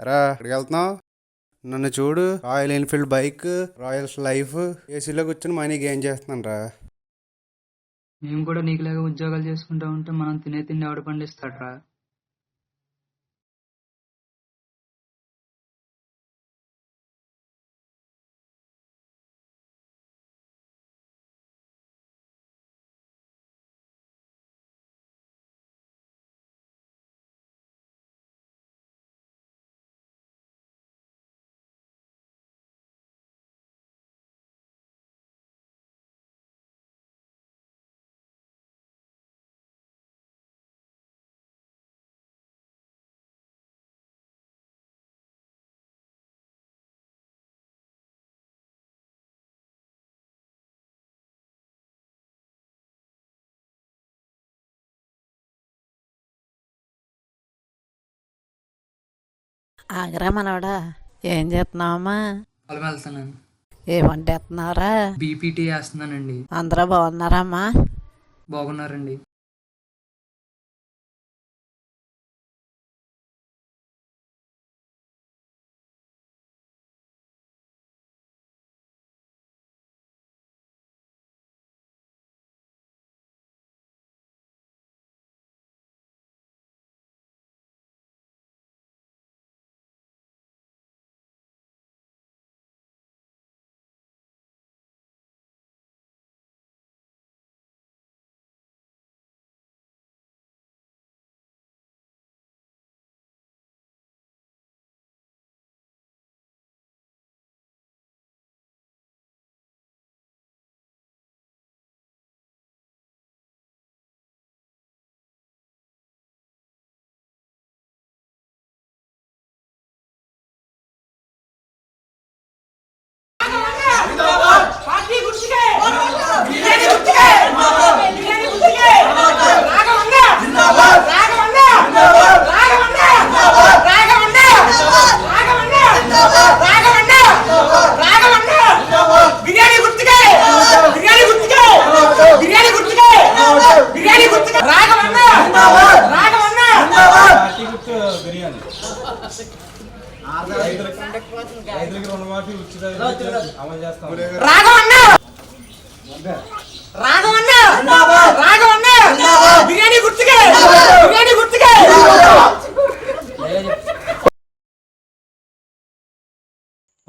రా ఎక్కడికి వెళ్తున్నావు? నన్ను చూడు, royal Enfield bike, Royals life, ఏసీలో కూర్చొని మనీ గెయిన్ చేస్తున్నాను రా. మేము కూడా నీకులాగా ఉద్యోగాలు చేసుకుంటా ఉంటే మనం తినే తిండి ఎవడు పండిస్తాడ్రా? ఆగరా మనవడా, ఏం చేస్తున్నావమ్మా? పొలం వెళ్తానండి. ఏ వంట వేస్తున్నావురా? బీపీటీ వేస్తున్నానండి. అందరూ బాగున్నారమ్మా? బాగున్నారండి.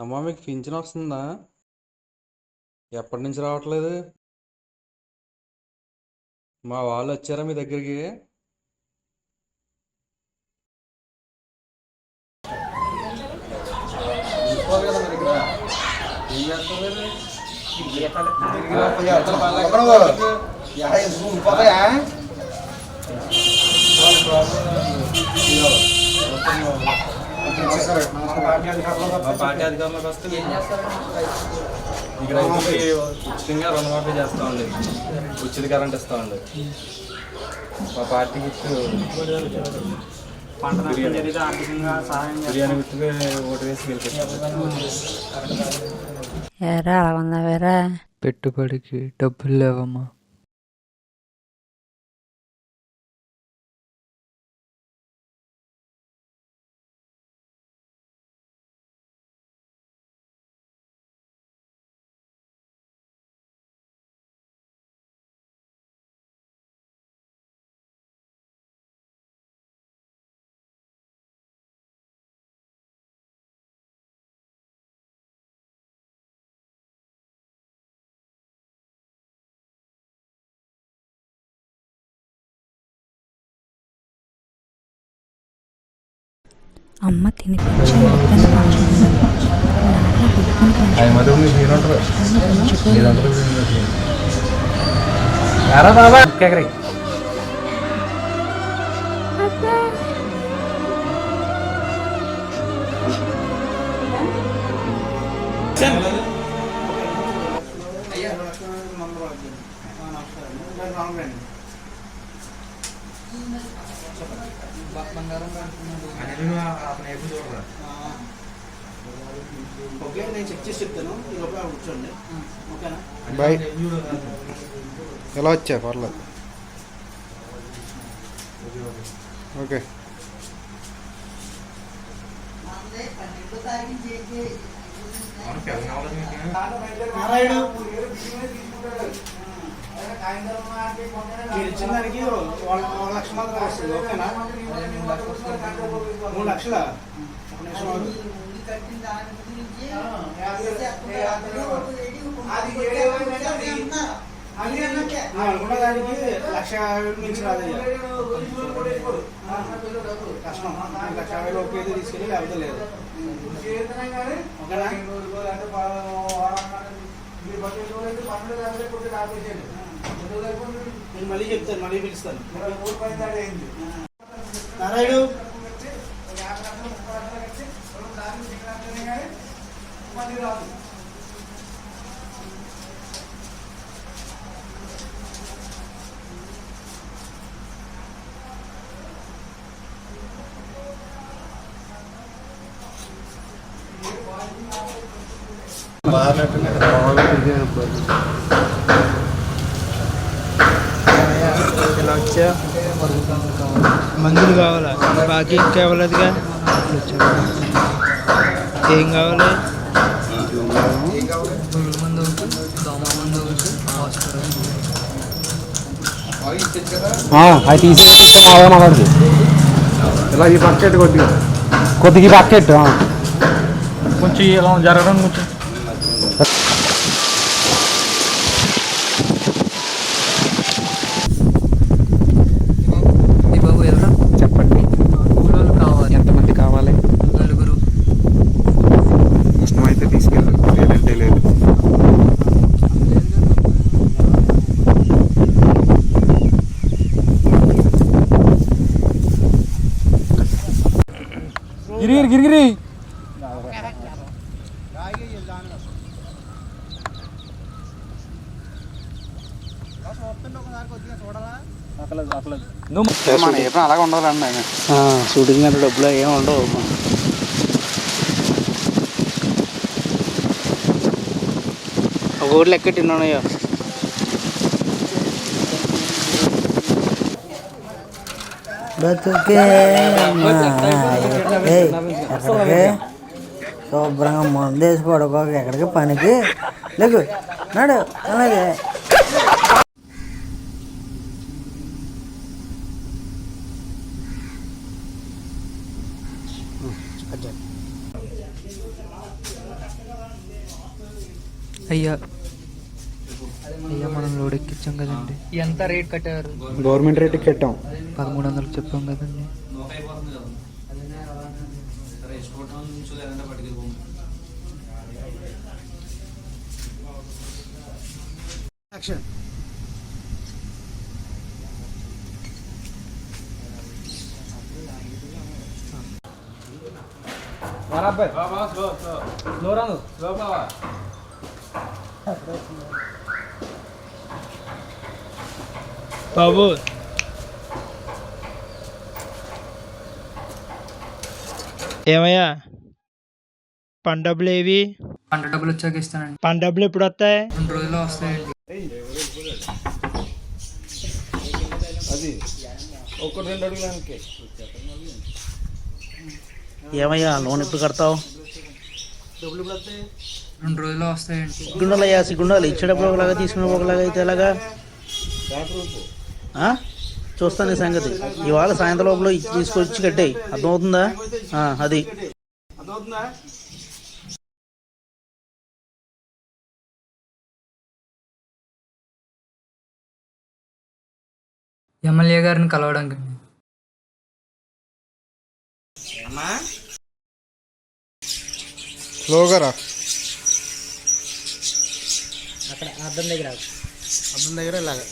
అమ్మా, మీకు పింఛన్ వస్తుందా? ఎప్పటి నుంచి రావట్లేదు? మా వాళ్ళు వచ్చారా మీ దగ్గరికి? పార్టీ అధికారంలోకి వస్తే ఇక్కడ ఉచితంగా రుణమాఫీ చేస్తామండి, ఉచిత కరెంట్ ఇస్తామండి. మా పార్టీకి బిర్యానీ గుర్తుగా ఓటు వేసి గెలిపిస్తాం. ఏరా అలా ఉన్నావేరా? పెట్టుబడికి డబ్బులు లేవమ్మా. అమ్మ తినిపించి ముద్దను ఓకే, నేను చెక్ చేసి చెప్తాను. ఈ లోపల కూర్చోండి. ఓకేనా? బాయ్. ఎలా వచ్చా? పర్లేదు. ఓకే. నారాయణ మీరు ఇచ్చిన దానికి 1 లక్ష మాత్రం వస్తుంది. ఓకేనా? 3 లక్షల అనుకున్న దానికి 1,50,000 మించి రాదయ్యా. కష్టం. 1,50,000 ఓకే అయితే తీసుకెళ్ళి లేకపోతే లేదు. ఓకేనా? నేను మళ్ళీ చెప్తాను, మళ్ళీ పిలుస్తాను. నారాయణ మందులు కావాలా? బాకీ ఇంకా ఇవ్వలేదుగా. ఏం కావాలి? పురుగు మందు ఒకటి, దోమ మందు ఒకటి, హాస్పిటల్ అది తీసేసి మాట్లాడుతుంది. ఇలా ఈ బకెట్ కొద్దిగా ఈ బకెట్ కొంచెం ఇలా జరగడం కొంచెం బాబు ఎవరా? చెప్పండి. కూలోళ్ళు కావాలి. ఎంతమంది కావాలి? 4. ఇష్టమైతే తీసుకెళ్ళి, లేదంటే లేదు. గిరిగిరి అలాగే ఉండాలండి ఆయన షూటింగ్ అంటే డబ్బులు ఏమి ఉండవు. ఒకటి లెక్క తిన్నాయో. శుభ్రంగా మందేసి పడుకోక ఎక్కడికి పనికి లేకు నాడు అలాగే. అయ్యా మనం లోడ్ ఎక్కించాం కదండి. ఎంత రేట్ కట్టారు? గవర్నమెంట్ రేట్ కట్టాం. 1300 చెప్పాం కదండి. బాబు ఏమయ్యా పంట డబ్బులు ఏవి? పంట డబ్బులు వచ్చాక ఇస్తానండి. పంట డబ్బులు ఎప్పుడు వస్తాయి? 2 రోజుల్లో వస్తాయండి. ఏమయ్యా లోన్ ఎప్పుడు కడతావు? 2 రోజుల్లో వస్తాయండి. సిగ్గుండాలయ్యా సిగ్గుండాలి. ఇచ్చేటప్పుడు ఒకలాగా తీసుకునే ఒకలాగా అయితే ఎలాగా? చూస్తాను ఈ సంగతి. ఇవాళ సాయంత్రం లోపల తీసుకొచ్చి కట్టాయి. అర్థమవుతుందా? అది ఎమ్మెల్యే గారిని కలవడానికి. స్లోగా రా. అక్కడ అర్థం దగ్గర ఇలాగా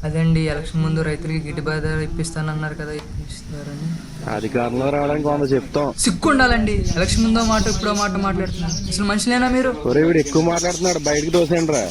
అదండి ఎలక్షన్ ముందు రైతులకి గిట్టుబాటు ధర ఇప్పిస్తానన్నారు కదా, ఇప్పిస్తారని. అధికారంలో రావడానికి 100 చెప్తాం. సిక్కు ఉండాలండి. ఎలక్షన్ ముందో మాట ఇప్పుడో మాట మాట్లాడుతున్నారు. అసలు మనుషులేనా మీరు? ఒరే వీడు ఎక్కువ మాట్లాడుతున్నాడు, బయటకు దోసేయండి రా.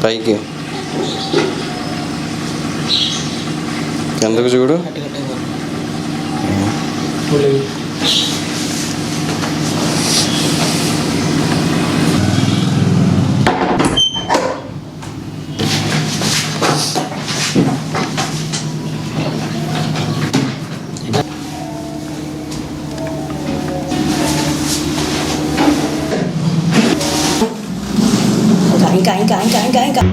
పైకి ఎందుకు చూడు. ఇంకా